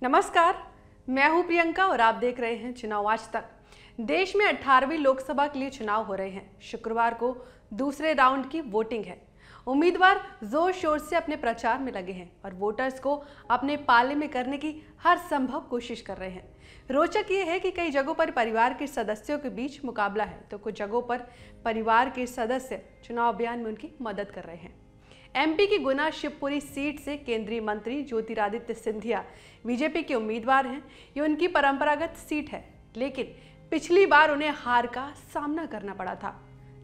नमस्कार, मैं हूं प्रियंका और आप देख रहे हैं चुनाव आज तक। देश में 18वीं लोकसभा के लिए चुनाव हो रहे हैं। शुक्रवार को दूसरे राउंड की वोटिंग है। उम्मीदवार जोर शोर से अपने प्रचार में लगे हैं और वोटर्स को अपने पाले में करने की हर संभव कोशिश कर रहे हैं। रोचक ये है कि कई जगहों पर परिवार के सदस्यों के बीच मुकाबला है, तो कुछ जगहों पर परिवार के सदस्य चुनाव अभियान में उनकी मदद कर रहे हैं। एमपी की गुना शिवपुरी सीट से केंद्रीय मंत्री ज्योतिरादित्य सिंधिया बीजेपी के उम्मीदवार हैं। ये उनकी परंपरागत सीट है, लेकिन पिछली बार उन्हें हार का सामना करना पड़ा था।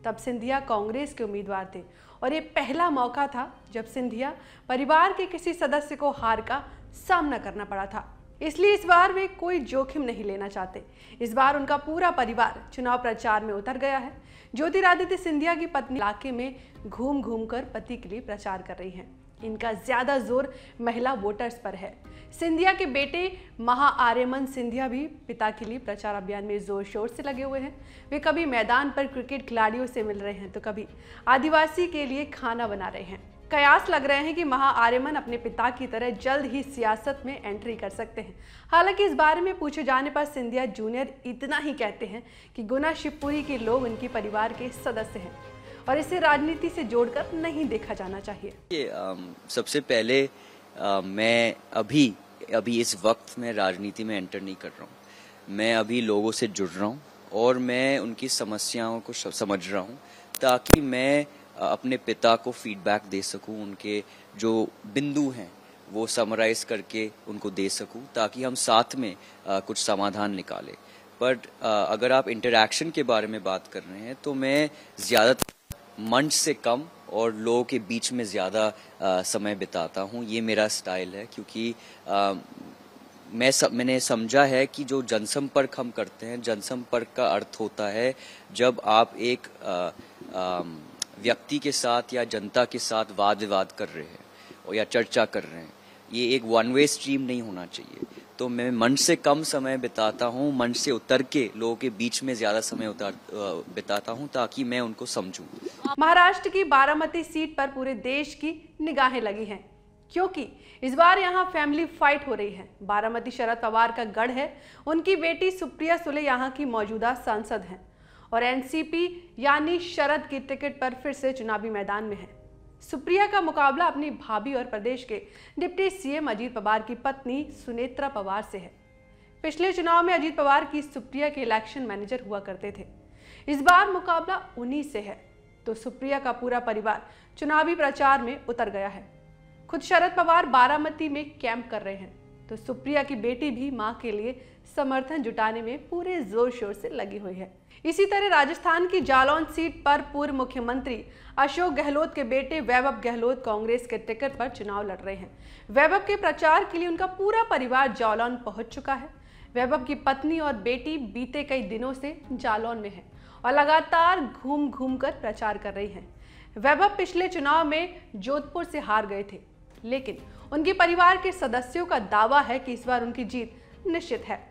तब सिंधिया कांग्रेस के उम्मीदवार थे और ये पहला मौका था जब सिंधिया परिवार के किसी सदस्य को हार का सामना करना पड़ा था। इसलिए इस बार वे कोई जोखिम नहीं लेना चाहते। इस बार उनका पूरा परिवार चुनाव प्रचार में उतर गया है। ज्योतिरादित्य सिंधिया की पत्नी इलाके में घूम घूम कर पति के लिए प्रचार कर रही हैं। इनका ज्यादा जोर महिला वोटर्स पर है। सिंधिया के बेटे महाआर्यमन सिंधिया भी पिता के लिए प्रचार अभियान में जोर शोर से लगे हुए हैं। वे कभी मैदान पर क्रिकेट खिलाड़ियों से मिल रहे हैं, तो कभी आदिवासी के लिए खाना बना रहे हैं। कयास लग रहे हैं कि महाआर्यमन अपने पिता की तरह जल्द ही सियासत में एंट्री कर सकते हैं। हालांकि इस बारे में पूछे जाने पर सिंधिया जूनियर इतना ही कहते हैं कि गुना शिवपुरी के लोग उनके परिवार के सदस्य हैं और इसे राजनीति से जोड़कर नहीं देखा जाना चाहिए। सबसे पहले मैं अभी इस वक्त में राजनीति में एंटर नहीं कर रहा हूँ। मैं अभी लोगों से जुड़ रहा हूँ और मैं उनकी समस्याओं को समझ रहा हूँ, ताकि मैं अपने पिता को फीडबैक दे सकूं, उनके जो बिंदु हैं वो समराइज करके उनको दे सकूं, ताकि हम साथ में कुछ समाधान निकालें। बट अगर आप इंटरैक्शन के बारे में बात कर रहे हैं, तो मैं ज़्यादातर मंच से कम और लोगों के बीच में ज़्यादा समय बिताता हूं। ये मेरा स्टाइल है, क्योंकि मैंने समझा है कि जो जनसंपर्क हम करते हैं, जनसंपर्क का अर्थ होता है जब आप एक व्यक्ति के साथ या जनता के साथ वाद विवाद कर रहे हैं और या चर्चा कर रहे हैं। ये एक वन वे स्ट्रीम नहीं होना चाहिए। तो मैं मंच से कम समय बिताता हूँ, मंच से उतर के लोगों के बीच में ज्यादा समय बिताता हूँ, ताकि मैं उनको समझूं। महाराष्ट्र की बारामती सीट पर पूरे देश की निगाहें लगी हैं, क्योंकि इस बार यहाँ फैमिली फाइट हो रही है। बारामती शरद पवार का गढ़ है। उनकी बेटी सुप्रिया सुले यहाँ की मौजूदा सांसद हैं और एनसीपी यानी शरद की टिकट पर फिर से चुनावी मैदान में है। सुप्रिया का मुकाबला अपनी भाभी और प्रदेश के डिप्टी सीएम अजीत पवार की पत्नी सुनेत्रा पवार से है। पिछले चुनाव में अजीत पवार की सुप्रिया के इलेक्शन मैनेजर हुआ करते थे। इस बार मुकाबला उन्हीं से है, तो सुप्रिया का पूरा परिवार चुनावी प्रचार में उतर गया है। खुद शरद पवार बारामती में कैंप कर रहे हैं, तो सुप्रिया की बेटी भी मां के लिए समर्थन जुटाने में पूरे जोर शोर से लगी हुई है। इसी तरह राजस्थान की जालौन सीट पर पूर्व मुख्यमंत्री अशोक गहलोत के बेटे वैभव गहलोत कांग्रेस के टिकट पर चुनाव लड़ रहे हैं। वैभव के प्रचार के लिए उनका पूरा परिवार जालौन पहुंच चुका है। वैभव की पत्नी और बेटी बीते कई दिनों से जालौन में है और लगातार घूम घूम कर प्रचार कर रही हैं। वैभव पिछले चुनाव में जोधपुर से हार गए थे, लेकिन उनके परिवार के सदस्यों का दावा है कि इस बार उनकी जीत निश्चित है।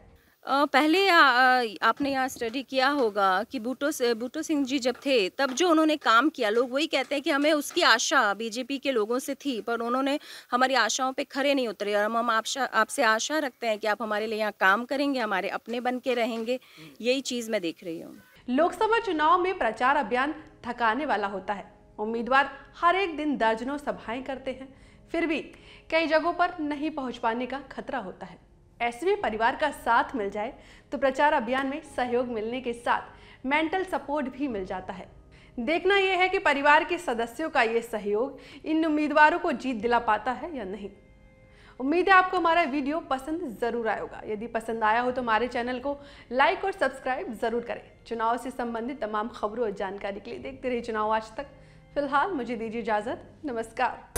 पहले आपने यहाँ स्टडी किया होगा कि बूटो सिंह जी जब थे, तब जो उन्होंने काम किया, लोग वही कहते हैं कि हमें उसकी आशा बीजेपी के लोगों से थी, पर उन्होंने हमारी आशाओं पे खरे नहीं उतरे। और हम आपसे आशा रखते हैं कि आप हमारे लिए यहाँ काम करेंगे, हमारे अपने बन के रहेंगे। यही चीज़ मैं देख रही हूँ। लोकसभा चुनाव में प्रचार अभियान थकाने वाला होता है। उम्मीदवार हर एक दिन दर्जनों सभाएं करते हैं, फिर भी कई जगहों पर नहीं पहुँच पाने का खतरा होता है। ऐसे में परिवार का साथ मिल जाए तो प्रचार अभियान में सहयोग मिलने के साथ मेंटल सपोर्ट भी मिल जाता है। देखना यह है कि परिवार के सदस्यों का ये सहयोग इन उम्मीदवारों को जीत दिला पाता है या नहीं। उम्मीद है आपको हमारा वीडियो पसंद जरूर आया होगा। यदि पसंद आया हो तो हमारे चैनल को लाइक और सब्सक्राइब जरूर करें। चुनाव से संबंधित तमाम खबरों और जानकारी के लिए देखते रहिए चुनाव आज तक। फिलहाल मुझे दीजिए इजाजत। नमस्कार।